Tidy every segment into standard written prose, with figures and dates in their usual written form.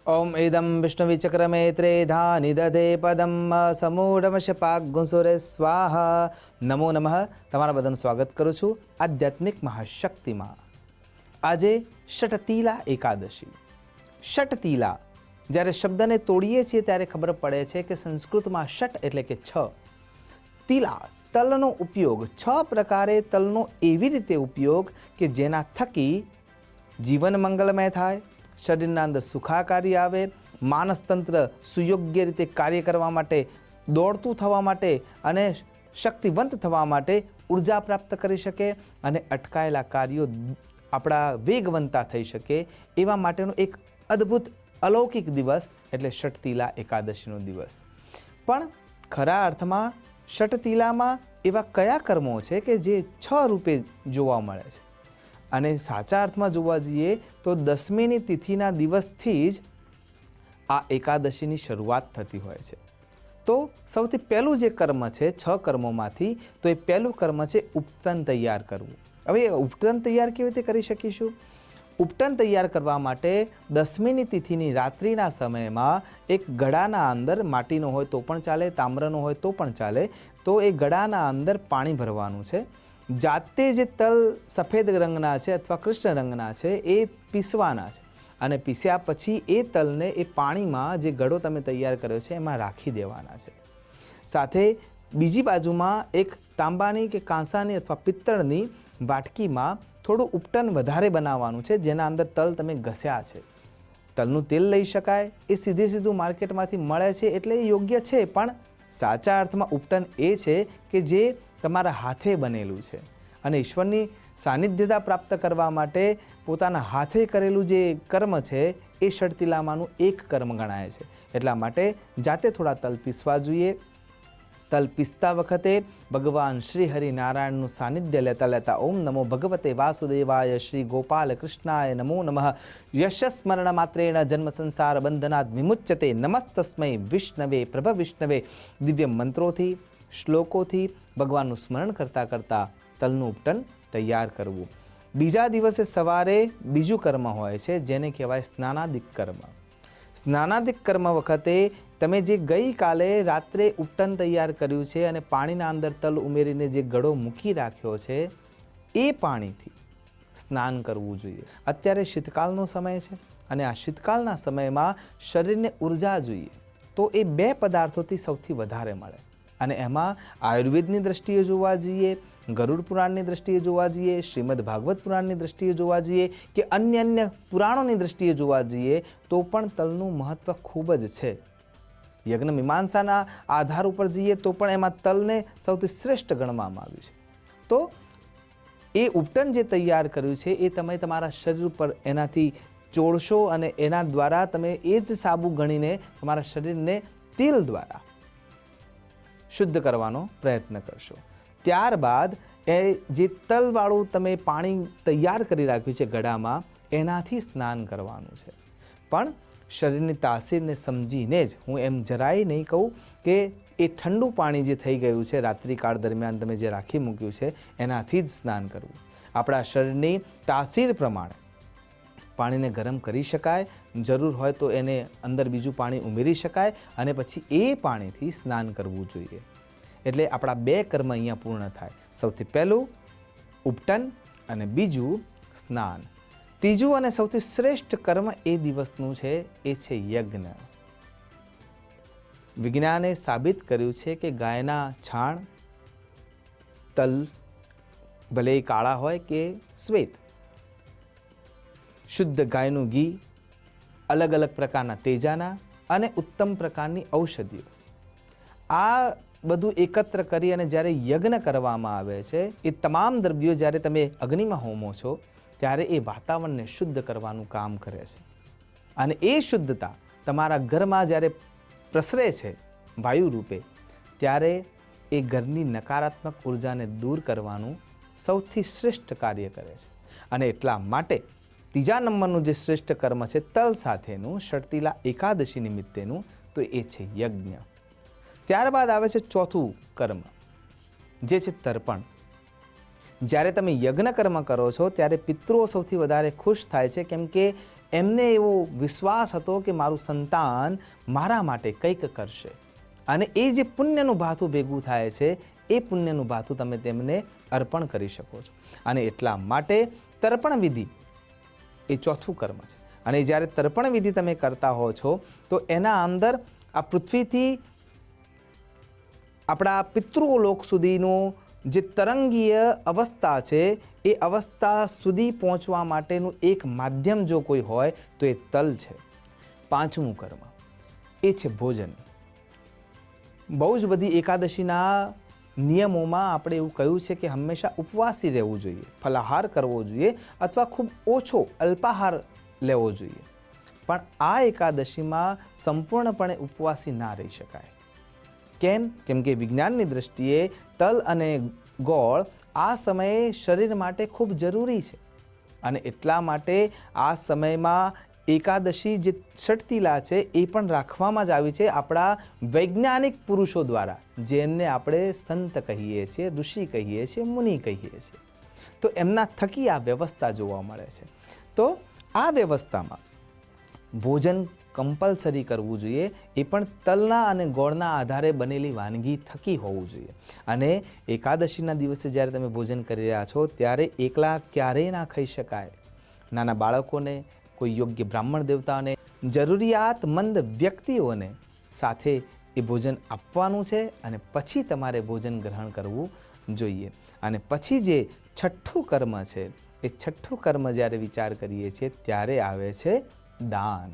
ઓમ એદમ વિષ્ણુવિચક્રમે ત્રેધા નિદધે પદમ સમૂઢમશપાગુંસુરે સ્વાહા. નમો નમઃ. તમારા બધાનું સ્વાગત કરું છું આધ્યાત્મિક મહાશક્તિમાં. આજે ષટતિલા એકાદશી. ષટતિલા જ્યારે શબ્દને તોડીએ છીએ ત્યારે ખબર પડે છે કે સંસ્કૃતમાં ષટ એટલે કે છ, તિલા તલનો ઉપયોગ, છ પ્રકારે તલનો એવી રીતે ઉપયોગ કે જેના થકી જીવન મંગલમય થાય, શરીરના અંદર સુખાકારી આવે, માનસતંત્ર સુયોગ્ય રીતે કાર્ય કરવા માટે, દોડતું થવા માટે અને શક્તિવંત થવા માટે ઉર્જા પ્રાપ્ત કરી શકે અને અટકાયેલા કાર્યો આપણા વેગવંતા થઈ શકે એવા માટેનો એક અદ્ભુત અલૌકિક દિવસ એટલે ષટતિલા એકાદશીનો દિવસ. પણ ખરા અર્થમાં ષટતિલામાં એવા કયા કર્મો છે કે જે છ રૂપે જોવા મળે છે? અને સાચા અર્થમાં જોવા જઈએ તો 10મીની તિથિના દિવસથી જ આ એકાદશીની શરૂઆત થતી હોય છે. તો સૌથી પહેલું જે કર્મ છે છ કર્મોમાંથી, તો એ પહેલું કર્મ છે ઉપટન તૈયાર કરવું. હવે ઉપટન તૈયાર કેવી રીતે કરી શકીશું? ઉપટન તૈયાર કરવા માટે 10મીની તિથિની રાત્રિના સમયમાં એક ગળાના અંદર, માટીનો હોય તો પણ ચાલે, તામ્રનો હોય તો પણ ચાલે, તો એ ગળાના અંદર પાણી ભરવાનું છે. જાતે જે તલ સફેદ રંગના છે અથવા કૃષ્ણ રંગના છે એ પીસવાના છે અને પીસ્યા પછી એ તલને એ પાણીમાં જે ગળો તમે તૈયાર કર્યો છે એમાં રાખી દેવાના છે. સાથે બીજી બાજુમાં એક તાંબાની કે કાંસાની અથવા પિત્તળની વાટકીમાં થોડું ઉપટન વધારે બનાવવાનું છે, જેના અંદર તલ તમે ઘસ્યા છે. તલનું તેલ લઈ શકાય, એ સીધું માર્કેટમાંથી મળે છે એટલે એ યોગ્ય છે, પણ સાચા અર્થમાં ઉપટન એ છે કે જે તમારા હાથે બનેલું છે અને ઈશ્વરની સાનિધ્યતા પ્રાપ્ત કરવા માટે પોતાના હાથે કરેલું જે કર્મ છે એ ષટતિલામાંનું એક કર્મ ગણાય છે. એટલા માટે જાતે થોડા તલ પીસવા જોઈએ. તલ પીસતા વખતે ભગવાન શ્રી હરિનારાયણનું સાનિધ્ય લેતા લેતા ઓમ નમો ભગવતે વાસુદેવાય શ્રી ગોપાલ કૃષ્ણાય નમો નમઃ યશસ્મરણ માત્રેણ જન્મ સંસાર બંધનાદ વિમુચ્યતે નમસ્તસ્મૈ વિષ્ણવે પ્રભ વિષ્ણવે દિવ્ય મંત્રોથી, શ્લોકોથી ભગવાનનું સ્મરણ કરતાં કરતાં તલનું ઉપટન તૈયાર કરવું. બીજા દિવસે સવારે બીજું કર્મ હોય છે જેને કહેવાય સ્નાનાદિક કર્મ. સ્નાનાદિક કર્મ વખતે તમે જે ગઈકાલે રાત્રે ઉપટન તૈયાર કર્યું છે અને પાણીના અંદર તલ ઉમેરીને જે ગળો મૂકી રાખ્યો છે એ પાણીથી સ્નાન કરવું જોઈએ. અત્યારે શીતકાળનો સમય છે અને આ શીતકાળના સમયમાં શરીરને ઉર્જા જોઈએ તો એ બે પદાર્થોથી સૌથી વધારે મળે. અને એમાં આયુર્વેદની દ્રષ્ટિએ જોવા જઈએ, ગરુડ પુરાણની દ્રષ્ટિએ જોવા જઈએ, શ્રીમદ ભાગવત પુરાણની દ્રષ્ટિએ જોવા જઈએ કે અન્ય પુરાણોની દ્રષ્ટિએ જોવા જઈએ તો પણ તલનું મહત્ત્વ ખૂબ જ છે. યજ્ઞ મીમાંસાના આધાર ઉપર જઈએ તો પણ એમાં તલને સૌથી શ્રેષ્ઠ ગણવામાં આવ્યું છે. તો એ ઉપટન જે તૈયાર કર્યું છે એ તમે તમારા શરીર ઉપર એનાથી ચોળશો અને એના દ્વારા તમે એ જ સાબુ ગણીને તમારા શરીરને તેલ દ્વારા શુદ્ધ કરવાનો પ્રયત્ન કરશો. ત્યારબાદ એ જે તલવાળું તમે પાણી તૈયાર કરી રાખ્યું છે ગળામાં, એનાથી સ્નાન કરવાનું છે. પણ શરીરની તાસીરને સમજીને જ, હું એમ જરાય નહીં કહું કે એ ઠંડુ પાણી જે થઈ ગયું છે રાત્રિકાળ દરમિયાન તમે જે રાખી મૂક્યું છે એનાથી જ સ્નાન કરવું. આપણા શરીરની તાસીર પ્રમાણે પાણીને ગરમ કરી શકાય, જરૂર હોય તો એને અંદર બીજું પાણી ઉમેરી શકાય અને પછી એ પાણીથી સ્નાન કરવું જોઈએ. એટલે આપણા બે કર્મ અહીંયા પૂર્ણ થાય. સૌથી પહેલું ઉપટન અને બીજું સ્નાન. ત્રીજું અને સૌથી શ્રેષ્ઠ કર્મ એ દિવસનું છે એ છે યજ્ઞ. વિજ્ઞાને સાબિત કર્યું છે કે ગાયના છાણ, તલ ભલે કાળા હોય કે શ્વેત, શુદ્ધ ગાયનું ઘી, અલગ અલગ પ્રકારના તેજાના અને ઉત્તમ પ્રકારની ઔષધિઓ, આ બધું એકત્ર કરી અને જ્યારે યજ્ઞ કરવામાં આવે છે એ તમામ દ્રવ્યો જ્યારે તમે અગ્નિમાં હોમો છો ત્યારે એ વાતાવરણને શુદ્ધ કરવાનું કામ કરે છે. અને એ શુદ્ધતા તમારા ઘરમાં જ્યારે પ્રસરે છે વાયુ રૂપે, ત્યારે એ ઘરની નકારાત્મક ઉર્જાને દૂર કરવાનું સૌથી શ્રેષ્ઠ કાર્ય કરે છે. અને એટલા માટે ત્રીજા નંબરનું જે શ્રેષ્ઠ કર્મ છે તલ સાથેનું, ષટતિલા એકાદશી નિમિત્તેનું, તો એ છે યજ્ઞ. ત્યારબાદ આવે છે ચોથું કર્મ જે છે તર્પણ. જ્યારે તમે યજ્ઞ કર્મ કરો છો ત્યારે પિતૃઓ સૌથી વધારે ખુશ થાય છે, કેમ કે એમને એવો વિશ્વાસ હતો કે મારું સંતાન મારા માટે કંઈક કરશે, અને એ જે પુણ્યનું ભાથું ભેગું થાય છે એ પુણ્યનું ભાથું તમે તેમને અર્પણ કરી શકો છો. અને એટલા માટે તર્પણ વિધિ એ ચોથું કર્મ છે. અને જ્યારે તર્પણ વિધિ તમે કરતા હો છો તો એના અંદર આ પૃથ્વીથી આપણા પિતૃલોક સુધીનું જે તરંગીય અવસ્થા છે એ અવસ્થા સુધી પહોંચવા માટેનું એક માધ્યમ જો કોઈ હોય તો એ તલ છે. પાંચમું કર્મ એ છે ભોજન. બહુ જ બધી એકાદશીના નિયમોમાં આપણે એવું કહ્યું છે કે હંમેશા ઉપવાસી રહેવું જોઈએ, ફલાહાર કરવો જોઈએ અથવા ખૂબ ઓછો અલ્પાહાર લેવો જોઈએ. પણ આ એકાદશીમાં સંપૂર્ણપણે ઉપવાસી ના રહી શકાય. કેમ? કેમ કે વિજ્ઞાનની દ્રષ્ટિએ તલ અને ગોળ આ સમયે શરીર માટે ખૂબ જરૂરી છે. અને એટલા માટે આ સમયમાં એકાદશી જે ષટતિલા છે એ પણ રાખવામાં જ આવી છે આપણા વૈજ્ઞાનિક પુરુષો દ્વારા, જેમને આપણે સંત કહીએ છીએ, ઋષિ કહીએ છીએ, મુનિ કહીએ છીએ. તો એમના થકી આ વ્યવસ્થા જોવા મળે છે. તો આ વ્યવસ્થામાં ભોજન કમ્પલસરી કરવું જોઈએ, એ પણ તલના અને ગોળના આધારે બનેલી વાનગી થકી હોવું જોઈએ. અને એકાદશીના દિવસે જ્યારે તમે ભોજન કરી રહ્યા છો ત્યારે એકલા ક્યારેય ના ખાઈ શકાય. નાના બાળકોને, કોઈ યોગ્ય બ્રાહ્મણ દેવતાને, જરૂરિયાતમંદ વ્યક્તિઓને સાથે એ ભોજન આપવાનું છે અને પછી તમારે ભોજન ગ્રહણ કરવું જોઈએ. અને પછી જે છઠ્ઠું કર્મ છે એ છઠ્ઠું કર્મ જ્યારે વિચાર કરીએ છીએ ત્યારે આવે છે દાન.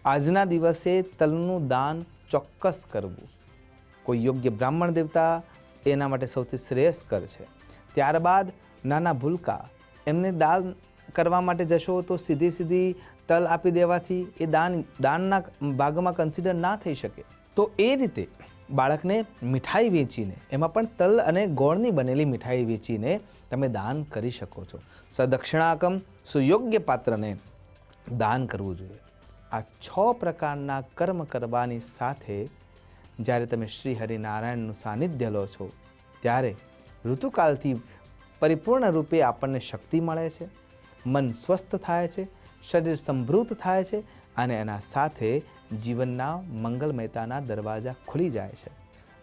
આજના દિવસે તલનું દાન ચોક્કસ કરવું. કોઈ યોગ્ય બ્રાહ્મણ દેવતા એના માટે સૌથી શ્રેયસ્કર છે. ત્યારબાદ નાના ભૂલકા એમને દાન કરવા માટે જશો તો સીધી તલ આપી દેવાથી એ દાનના ભાગમાં કન્સિડર ના થઈ શકે. તો એ રીતે બાળકને મીઠાઈ વેચીને, એમાં પણ તલ અને ગોળની બનેલી મીઠાઈ વેચીને તમે દાન કરી શકો છો. સદક્ષિણાકમ, સુયોગ્ય પાત્રને દાન કરવું જોઈએ. આ 6 પ્રકારના કર્મ કરવાની સાથે જ્યારે તમે શ્રી હરિનારાયણનું સાનિધ્ય લો છો ત્યારે ઋતુકાલથી પરિપૂર્ણ રૂપે આપણને શક્તિ મળે છે, મન સ્વસ્થ થાય છે, શરીર સમૃદ્ધ થાય છે અને એના સાથે જીવનના મંગલમયતાના દરવાજા ખુલી જાય છે.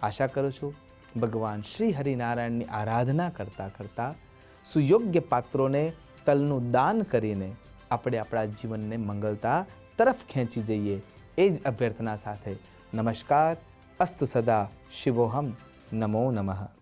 આશા કરું છું ભગવાન શ્રી હરિનારાયણની આરાધના કરતાં કરતાં સુયોગ્ય પાત્રોને તલનું દાન કરીને આપણે આપણા જીવનને મંગલતા તરફ ખેંચી જઈએ, એ જ અભ્યર્થના સાથે નમસ્કાર. અસ્તુ સદા. શિવોહમ. નમો નમઃ.